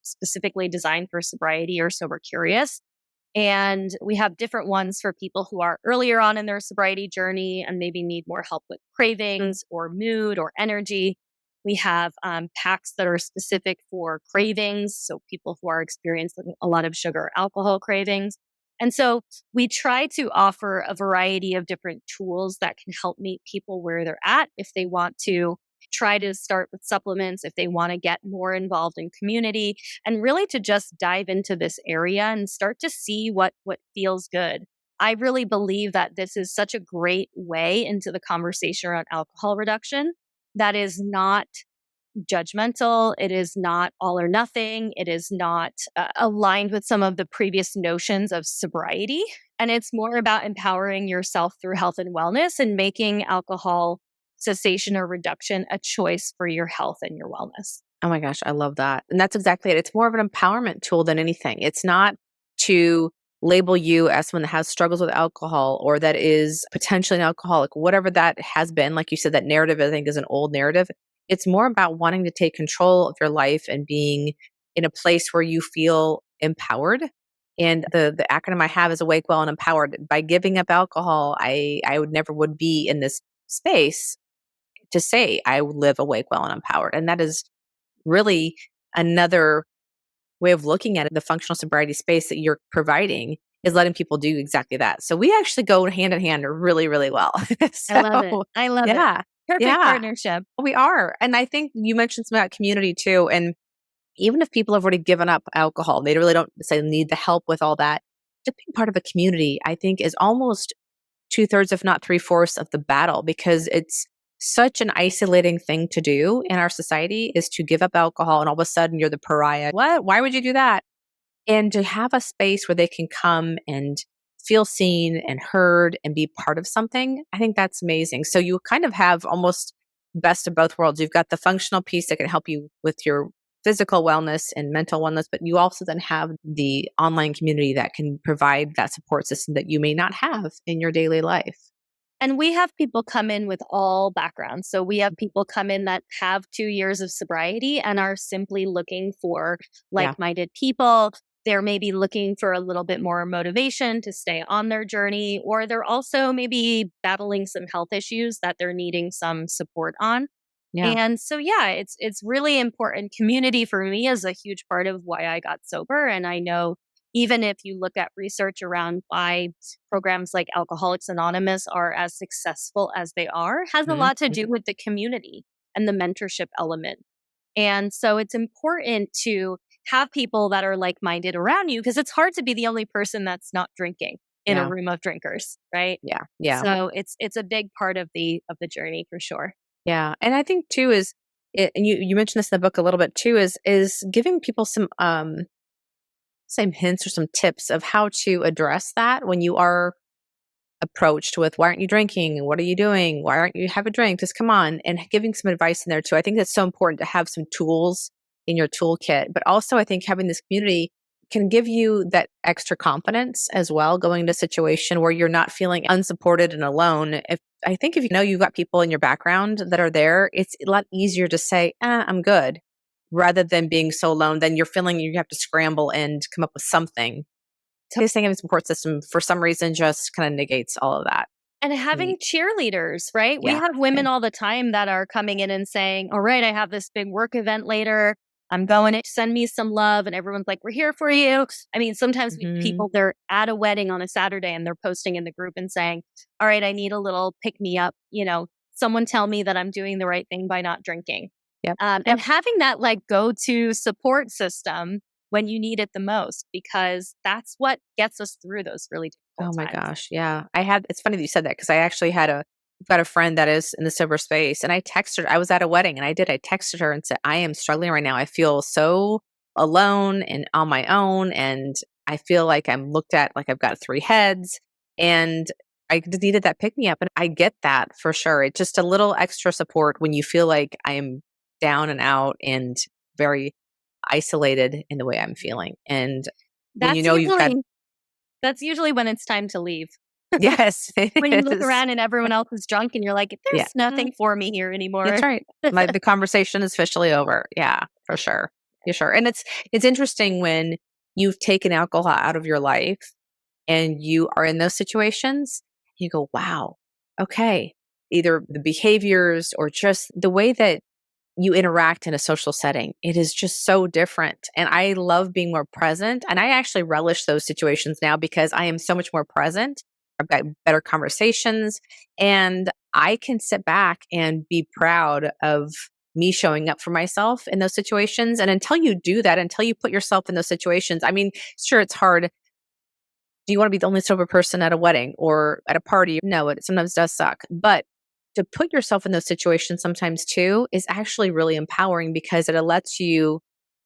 specifically designed for sobriety or sober curious. And we have different ones for people who are earlier on in their sobriety journey and maybe need more help with cravings or mood or energy. We have packs that are specific for cravings, so people who are experiencing a lot of sugar or alcohol cravings. And so we try to offer a variety of different tools that can help meet people where they're at if they want to try to start with supplements, if they want to get more involved in community, and really to just dive into this area and start to see what feels good. I really believe that this is such a great way into the conversation around alcohol reduction that is not judgmental. It is not all or nothing. It is not aligned with some of the previous notions of sobriety. And it's more about empowering yourself through health and wellness and making alcohol cessation or reduction a choice for your health and your wellness. Oh my gosh, I love that. And that's exactly it. It's more of an empowerment tool than anything. It's not to label you as someone that has struggles with alcohol or that is potentially an alcoholic, whatever that has been. Like you said, that narrative, I think, is an old narrative. It's more about wanting to take control of your life and being in a place where you feel empowered. And the acronym I have is awake, well, and empowered. By giving up alcohol, I would never would be in this space to say I live awake, well, and empowered. And that is really another way of looking at it. The functional sobriety space that you're providing is letting people do exactly that. So we actually go hand in hand really, really well. I love it. So I love it. yeah, Perfect yeah, partnership. we are. And I think you mentioned some about community too. And even if people have already given up alcohol, they really don't say need the help with all that. Just being part of a community, I think, is almost two-thirds, if not three-fourths of the battle because it's such an isolating thing to do in our society is to give up alcohol and all of a sudden you're the pariah. What? Why would you do that? And to have a space where they can come and feel seen and heard and be part of something, I think that's amazing. So you kind of have almost best of both worlds. You've got the functional piece that can help you with your physical wellness and mental wellness, but you also then have the online community that can provide that support system that you may not have in your daily life. And we have people come in with all backgrounds. So we have people come in that have 2 years of sobriety and are simply looking for Yeah. like minded people. They're maybe looking for a little bit more motivation to stay on their journey, or they're also maybe battling some health issues that they're needing some support on. Yeah. And so yeah, it's really important. Community for me is a huge part of why I got sober. And I know even if you look at research around why programs like Alcoholics Anonymous are as successful as they are, has a Mhm. lot to do Mhm. with the community and the mentorship element. And so it's important to have people that are like-minded around you because it's hard to be the only person that's not drinking in a Yeah. room of drinkers, right? Yeah. Yeah. So it's a big part of the journey for sure. Yeah. And I think too is and you mentioned this in the book a little bit too, is giving people some hints or some tips of how to address that when you are approached with, why aren't you drinking? What are you doing? Why aren't you have a drink? Just come on, and giving some advice in there too. I think that's so important to have some tools in your toolkit, but also I think having this community can give you that extra confidence as well, going into a situation where you're not feeling unsupported and alone. If you know you've got people in your background that are there, it's a lot easier to say, I'm good, rather than being so alone. Then you're feeling you have to scramble and come up with something. So this thing of a support system, for some reason, just kind of negates all of that. And Neat. having cheerleaders, right? We Yeah. have women all the time that are coming in and saying, all right, I have this big work event later. I'm going to send me some love. And everyone's like, we're here for you. I mean, sometimes we Hmm. people, they're at a wedding on a Saturday and they're posting in the group and saying, all right, I need a little pick me up. Someone tell me that I'm doing the right thing by not drinking. Yep. And Yep. having that like go to support system when you need it the most, because that's what gets us through those really Oh difficult my times. gosh. Yeah. It's funny that you said that, because I actually got a friend that is in the sober space, and I was at a wedding and I texted her and said, I am struggling right now. I feel so alone and on my own. And I feel like I'm looked at like I've got three heads, and I just needed that pick me up. And I get that for sure. It's just a little extra support when you feel like I am down and out and very isolated in the way I'm feeling. And when you That's know you've got, usually that's usually when it's time to leave. yes, When you it look is. around and everyone else is drunk and you're like, Yeah. "There's nothing for me here That's anymore." right. The conversation is officially over. Yeah, for sure. For sure. And it's interesting when you've taken alcohol out of your life and you are in those situations, you go, wow, okay. Either the behaviors or just the way that you interact in a social setting. It is just so different. And I love being more present. And I actually relish those situations now because I am so much more present. I've got better conversations, and I can sit back and be proud of me showing up for myself in those situations. And until you do that, until you put yourself in those situations, I mean, sure, it's hard. Do you want to be the only sober person at a wedding or at a party? No, it sometimes does suck. But to put yourself in those situations sometimes too is actually really empowering, because it lets you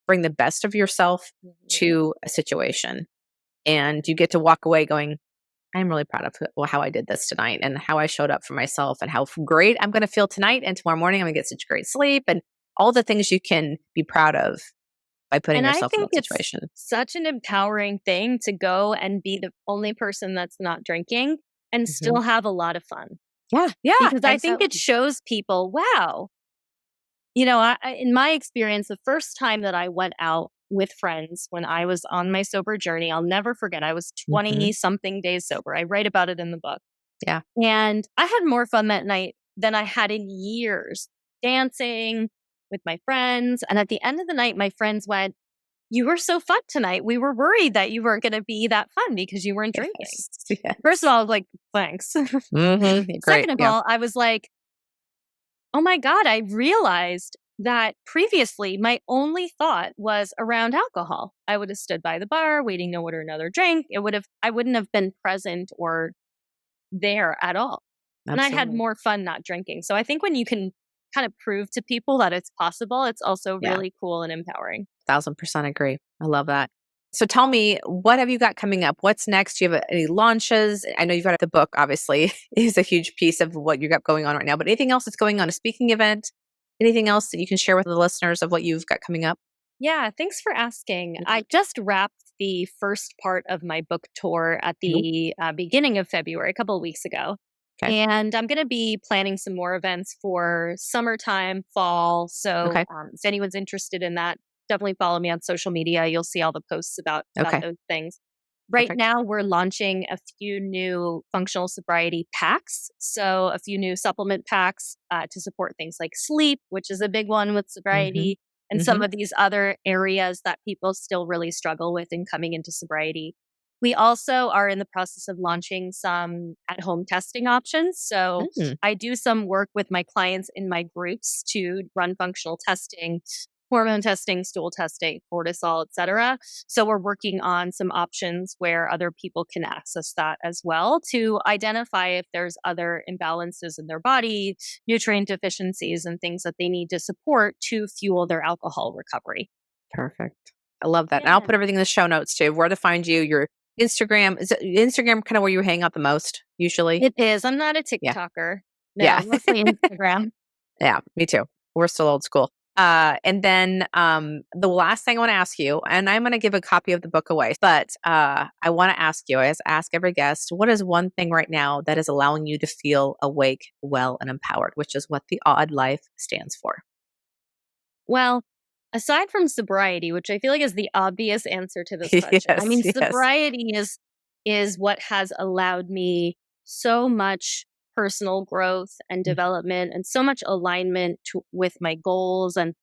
bring the best of yourself Mhm. to a situation. And you get to walk away going, I'm really proud of how I did this tonight and how I showed up for myself and how great I'm going to feel tonight. And tomorrow morning, I'm going to get such great sleep and all the things you can be proud of by putting And I yourself in think that it's situation. such an empowering thing to go and be the only person that's not drinking and Hmm. still have a lot of fun. Yeah. Yeah. Because I think it Exactly. shows people, wow, in my experience, the first time that I went out with friends when I was on my sober journey, I'll never forget. I was Hmm. 20 something days sober. I write about it in the book. Yeah. And I had more fun that night than I had in years dancing with my friends. And at the end of the night, my friends went, "You were so fun tonight. We were worried that you weren't going to be that fun because you weren't drinking." Yes. First of Yes. all, I was like, thanks. Great. Second of Yeah. all, I was like, oh my God, I realized that previously my only thought was around alcohol. I would have stood by the bar waiting to order another drink. I wouldn't have been present or there at all. And I had Absolutely. more fun not drinking. So I think when you can kind of prove to people that it's possible, it's also Yeah. really cool and empowering. 1,000% agree. I love that. So tell me, what have you got coming up? What's next? Do you have any launches? I know you've got the book, obviously, is a huge piece of what you got going on right now, but anything else that's going on, a speaking event? Anything else that you can share with the listeners of what you've got coming up? Yeah, thanks for asking. Mhm. I just wrapped the first part of my book tour at Ooh, the beginning of February, a couple of weeks ago. okay. And I'm going to be planning some more events for summertime, fall. So Okay. if anyone's interested in that, definitely follow me on social media. You'll see all the posts about Okay. those things. Right Perfect. now, we're launching a few new functional sobriety packs. So, a few new supplement packs to support things like sleep, which is a big one with Hmm. sobriety, and some Hmm. of these other areas that people still really struggle with in coming into sobriety. We also are in the process of launching some at home testing options. So, Mm. I do some work with my clients in my groups to run functional testing hormone testing, stool testing, cortisol, etc. So we're working on some options where other people can access that as well to identify if there's other imbalances in their body, nutrient deficiencies, and things that they need to support to fuel their alcohol recovery. Perfect. I love that. And I'll Yeah. put everything in the show notes too, where to find you, your Instagram. Is it Instagram kind of where you hang out the most usually? It is. I'm not a Yeah. TikToker. Yeah. No, mostly Instagram. Yeah, me too. We're still old school. And then the last thing I want to ask you, and I'm going to give a copy of the book away, but I want to ask you, I ask every guest, what is one thing right now that is allowing you to feel awake, well, and empowered, which is what the Odd Life stands for? Well, aside from sobriety, which I feel like is the obvious answer to this question. I Yes, mean, yes. sobriety is what has allowed me so much personal growth and Mm. development and so much alignment with my goals. And,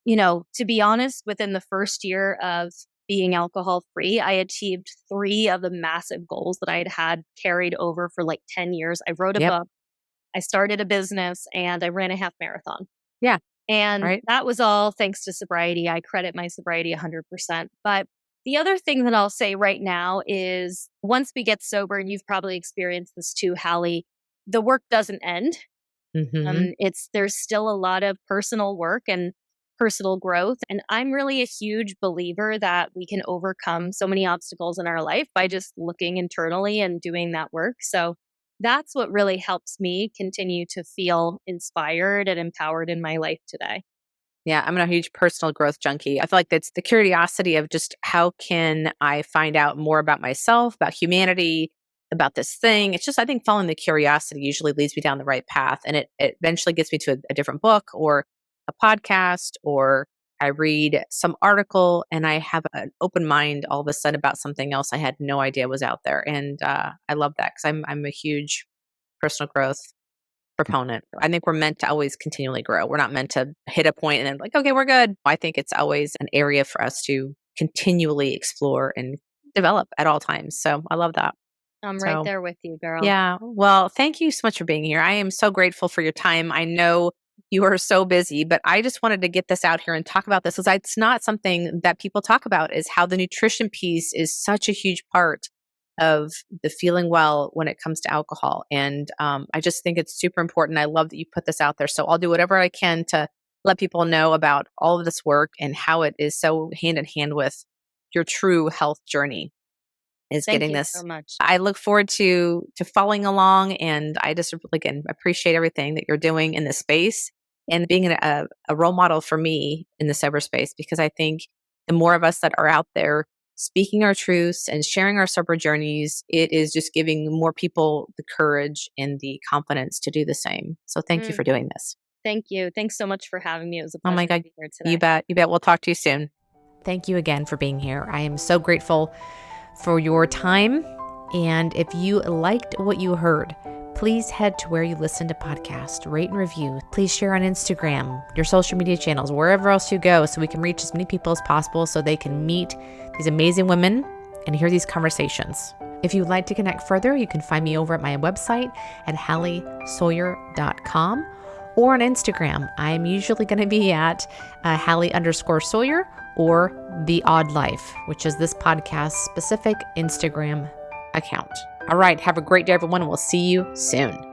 you know, to be honest, within the first year of being alcohol free, I achieved three of the massive goals that I had carried over for like 10 years. I wrote a Yep. book, I started a business, and I ran a half marathon. Yeah. And Right. that was all thanks to sobriety. I credit my sobriety 100%. But the other thing that I'll say right now is once we get sober, and you've probably experienced this too, Hallie, the work doesn't end. Hmm. There's still a lot of personal work and personal growth. And I'm really a huge believer that we can overcome so many obstacles in our life by just looking internally and doing that work. So that's what really helps me continue to feel inspired and empowered in my life today. Yeah, I'm a huge personal growth junkie. I feel like that's the curiosity of just how can I find out more about myself, about humanity, about this thing. It's just, I think following the curiosity usually leads me down the right path. And it eventually gets me to a different book or a podcast, or I read some article and I have an open mind all of a sudden about something else I had no idea was out there. And I love that because I'm a huge personal growth proponent. I think we're meant to always continually grow. We're not meant to hit a point and then like, okay, we're good. I think it's always an area for us to continually explore and develop at all times. So I love that. I'm right So there with you, girl. yeah. Well, thank you so much for being here. I am so grateful for your time. I know you are so busy, but I just wanted to get this out here and talk about this because it's not something that people talk about is how the nutrition piece is such a huge part of the feeling well when it comes to alcohol. And I just think it's super important. I love that you put this out there. So I'll do whatever I can to let people know about all of this work and how it is so hand in hand with your true health journey is Thank getting you this. so much. I look forward to following along, and I just again appreciate everything that you're doing in this space and being a role model for me in the sober space because I think the more of us that are out there speaking our truths and sharing our sober journeys, it is just giving more people the courage and the confidence to do the same. So thank you Mm, for doing this. thank you. Thanks so much for having me. It was a Oh my pleasure to God, be here you today. bet, you bet. We'll talk to you soon. Thank you again for being here. I am so grateful for your time. And if you liked what you heard, please head to where you listen to podcasts, rate and review. Please share on Instagram, your social media channels, wherever else you go, so we can reach as many people as possible so they can meet these amazing women and hear these conversations. If you'd like to connect further, you can find me over at my website at HallieSawyer.com or on Instagram. I'm usually going to be at Hallie_Sawyer or The Odd Life, which is this podcast specific Instagram account. All right. Have a great day, everyone. We'll see you soon.